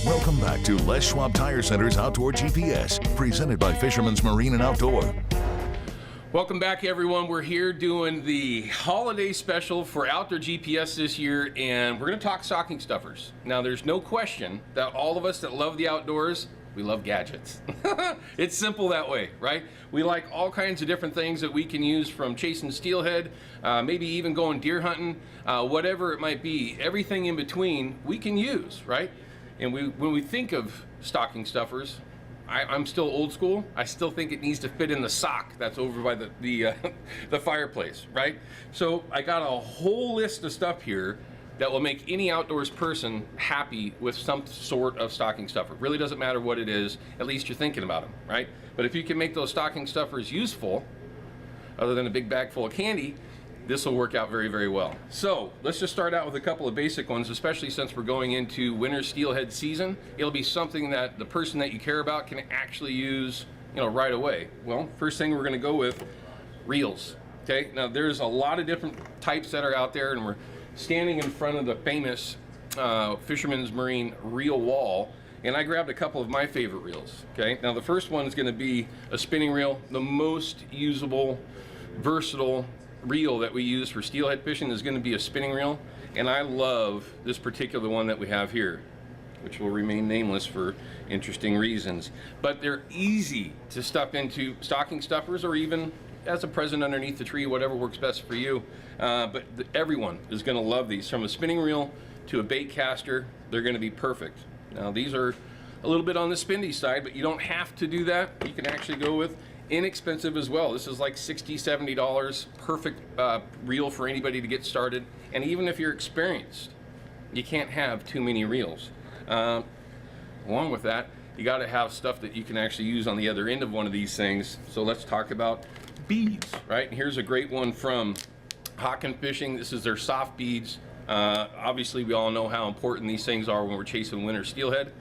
Welcome back to Les Schwab Tire Center's Outdoor GPS, presented by Fisherman's Marine and Outdoor. Welcome back, everyone. We're here doing the holiday special for Outdoor GPS this year, and we're going to talk stocking stuffers. Now, there's no question that all of us that love the outdoors, we love gadgets. It's simple that way, right? We like all kinds of different things that we can use, from chasing steelhead, maybe even going deer hunting, whatever it might be. Everything in between we can use, right? And when we think of stocking stuffers, I'm still old school. I still think it needs to fit in the sock that's over by the fireplace, right? So I got a whole list of stuff here that will make any outdoors person happy with some sort of stocking stuffer. Really doesn't matter what it is, at least you're thinking about them, right? But if you can make those stocking stuffers useful, other than a big bag full of candy, this will work out very, very well. So let's just start out with a couple of basic ones, especially since we're going into winter steelhead season. It'll be something that the person that you care about can actually use, right away. Well, first thing we're gonna go with, reels, okay? Now there's a lot of different types that are out there, and we're standing in front of the famous Fisherman's Marine reel wall, and I grabbed a couple of my favorite reels, okay? Now the first one is gonna be a spinning reel, the most usable, versatile reel that we use for steelhead fishing is going to be a spinning reel, and I love this particular one that we have here, which will remain nameless for interesting reasons. But they're easy to stuff into stocking stuffers, or even as a present underneath the tree, whatever works best for you. But everyone is going to love these. From a spinning reel to a bait caster, they're going to be perfect. Now these are a little bit on the spendy side, but you don't have to do that. You can actually go with inexpensive as well. This is like $60, $70, perfect reel for anybody to get started. And even if you're experienced, you can't have too many reels. Along with that, you got to have stuff that you can actually use on the other end of one of these things. So let's talk about beads, right? And here's a great one from Hawken Fishing. This is their soft beads. Obviously, we all know how important these things are when we're chasing winter steelhead.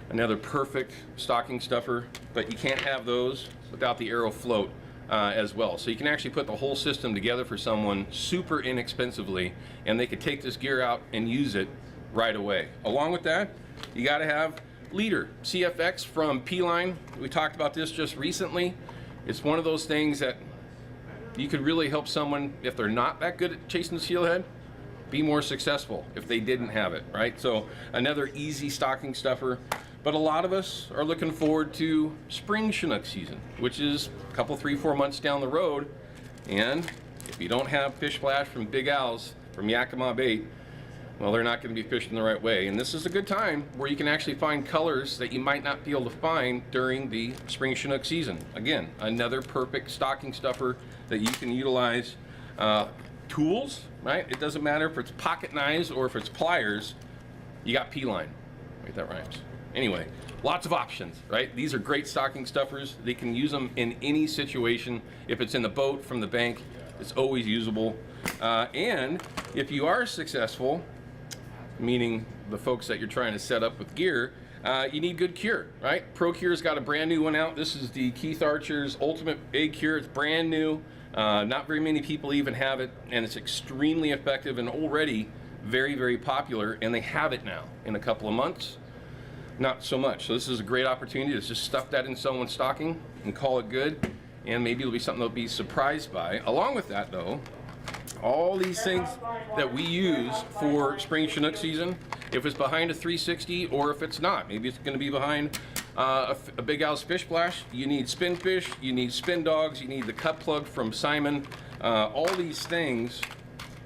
Another perfect stocking stuffer, but you can't have those without the Arrow float as well. So you can actually put the whole system together for someone super inexpensively, and they could take this gear out and use it right away. Along with that, you got to have leader, CFX from P-Line. We talked about this just recently. It's one of those things that you could really help someone, if they're not that good at chasing steelhead, be more successful if they didn't have it, right? So another easy stocking stuffer. But a lot of us are looking forward to spring Chinook season, which is a couple, 3-4 months down the road. And if you don't have Fish Flash from Big Al's from Yakima Bait, well, they're not going to be fishing the right way. And this is a good time where you can actually find colors that you might not be able to find during the spring Chinook season. Again, another perfect stocking stuffer that you can utilize. Tools, right? It doesn't matter if it's pocket knives or if it's pliers, you got P-Line. Wait, that rhymes. Anyway, lots of options, right? These are great stocking stuffers. They can use them in any situation. If it's in the boat, from the bank, it's always usable. And if you are successful, meaning the folks that you're trying to set up with gear, you need good cure, right? ProCure's got a brand new one out. This is the Keith Archer's Ultimate Egg Cure. It's brand new. Not very many people even have it, and it's extremely effective and already very, very popular, and they have it now. In a couple of months, not so much. So this is a great opportunity to just stuff that in someone's stocking and call it good, and maybe it'll be something they'll be surprised by. Along with that, though, all these things that we use for spring Chinook season, if it's behind a 360 or if it's not, maybe it's going to be behind a Big Al's Fish Flash, you need spin fish, you need spin dogs, you need the cut plug from Simon. All these things,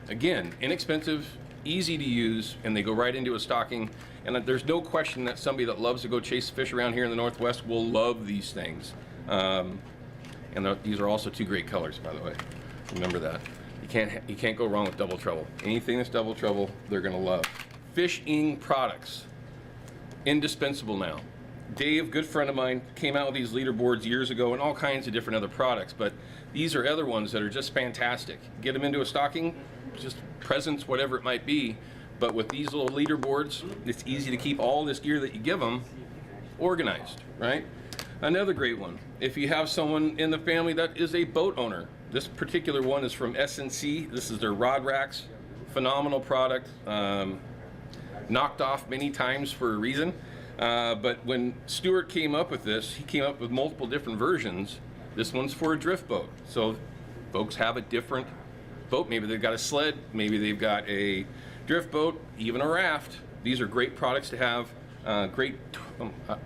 again, inexpensive, easy to use, and they go right into a stocking. And there's no question that somebody that loves to go chase fish around here in the Northwest will love these things. And these are also two great colors, by the way. Remember that. You can't go wrong with Double Trouble. Anything that's Double Trouble, they're gonna love. Fishing products, indispensable now. Dave, good friend of mine, came out with these leaderboards years ago and all kinds of different other products, but these are other ones that are just fantastic. Get them into a stocking, just presents, whatever it might be. But with these little leaderboards, it's easy to keep all this gear that you give them organized, right? Another great one, if you have someone in the family that is a boat owner, this particular one is from S&C. This is their rod racks. Phenomenal product. Knocked off many times for a reason. But when Stuart came up with this, he came up with multiple different versions. This one's for a drift boat. So folks have a different boat. Maybe they've got a sled, maybe they've got a drift boat, even a raft. These are great products to have. I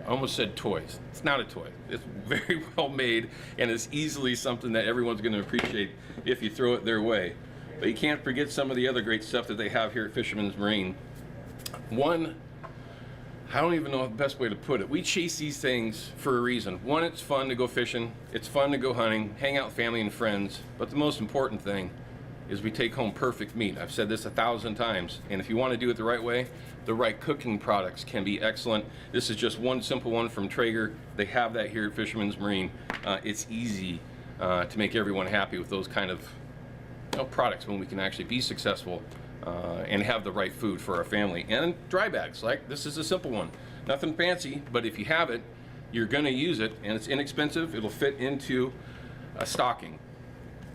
almost said toys. It's not a toy. It's very well made, and it's easily something that everyone's going to appreciate if you throw it their way. But you can't forget some of the other great stuff that they have here at Fisherman's Marine. One, I don't even know the best way to put it. We chase these things for a reason. One, it's fun to go fishing. It's fun to go hunting, hang out with family and friends. But the most important thing is we take home perfect meat. I've said this 1,000 times. And if you want to do it the right way, the right cooking products can be excellent. This is just one simple one from Traeger. They have that here at Fisherman's Marine. It's easy to make everyone happy with those kind of products when we can actually be successful and have the right food for our family. And dry bags, like this is a simple one. Nothing fancy, but if you have it, you're gonna use it, and it's inexpensive. It'll fit into a stocking,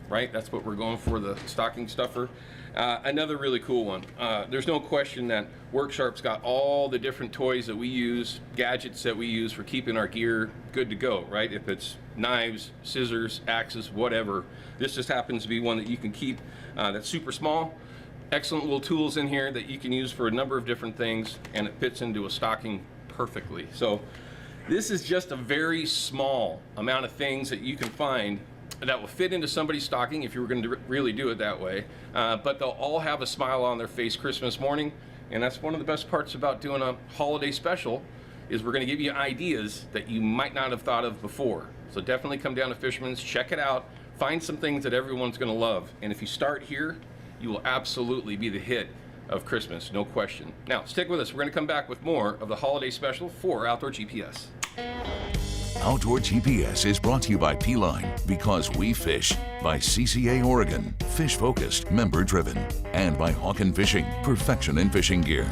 right? That's what we're going for, the stocking stuffer. Another really cool one. There's no question that Worksharp's got all the different toys that we use, gadgets that we use for keeping our gear good to go, right? If it's knives, scissors, axes, whatever. This just happens to be one that you can keep that's super small. Excellent little tools in here that you can use for a number of different things, and it fits into a stocking perfectly. So this is just a very small amount of things that you can find that will fit into somebody's stocking if you were going to really do it that way. But they'll all have a smile on their face Christmas morning, and that's one of the best parts about doing a holiday special, is we're going to give you ideas that you might not have thought of before. So definitely come down to Fisherman's, check it out, find some things that everyone's going to love. And if you start here, you will absolutely be the hit of Christmas, no question. Now, stick with us. We're going to come back with more of the holiday special for Outdoor GPS. Outdoor GPS is brought to you by P-Line, Because We Fish, by CCA Oregon, fish focused, member driven, and by Hawken Fishing, perfection in fishing gear.